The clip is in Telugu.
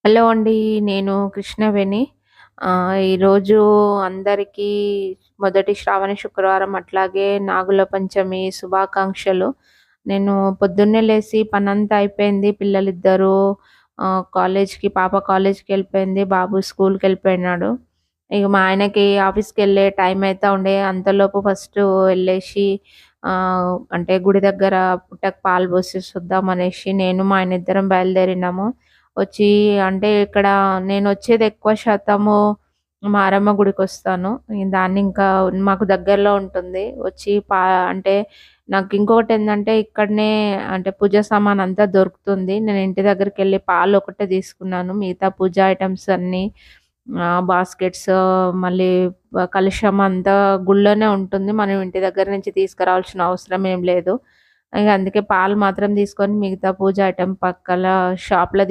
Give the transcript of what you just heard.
హలో అండి. నేను కృష్ణవేణి. ఈరోజు అందరికీ మొదటి శ్రావణ శుక్రవారం అట్లాగే నాగుల పంచమి శుభాకాంక్షలు. నేను పొద్దున్నే లేసి పనంతా అయిపోయింది. పిల్లలిద్దరూ పాప కాలేజ్‌కెళ్ళిపోయింది. బాబు స్కూల్‌కెళ్ళిపోయినాడు. ఇగ మా ఆయనకి ఆఫీస్‌కెళ్ళే టైం అయితా ఉండే. అంతలోపు ఫస్టు ఎళ్ళేసి అంటే గుడి దగ్గర పుట్టకు పాలు పోసేసొద్దాం అనేసి నేను, మా ఆయన ఇద్దరం బయలుదేరినాము. వచ్చి అంటే ఇక్కడ నేనొచ్చేది ఎక్కువ శాతము మారమ్మ గుడికొస్తాను. దాన్ని ఇంకా మాకు దగ్గరలో ఉంటుంది. వచ్చి అంటే నాకింకొకటేందంటే ఇక్కడనే అంటే పూజ సామానంతా దొరుకుతుంది. నేను ఇంటి దగ్గరికెళ్ళి పాలొకటే తీసుకున్నాను. మిగతా పూజా ఐటెమ్స్ అన్నీ బాస్కెట్స్ మళ్ళీ కలశం అంతా గుళ్ళోనే ఉంటుంది. మనం ఇంటి దగ్గర నుంచి తీసుకురావాల్సిన అవసరం ఏం లేదు. ఇగ అందుకే పాలు మాత్రం తీసుకొని మిగతా పూజ ఐటెమ్ పక్కల షాప్‌లో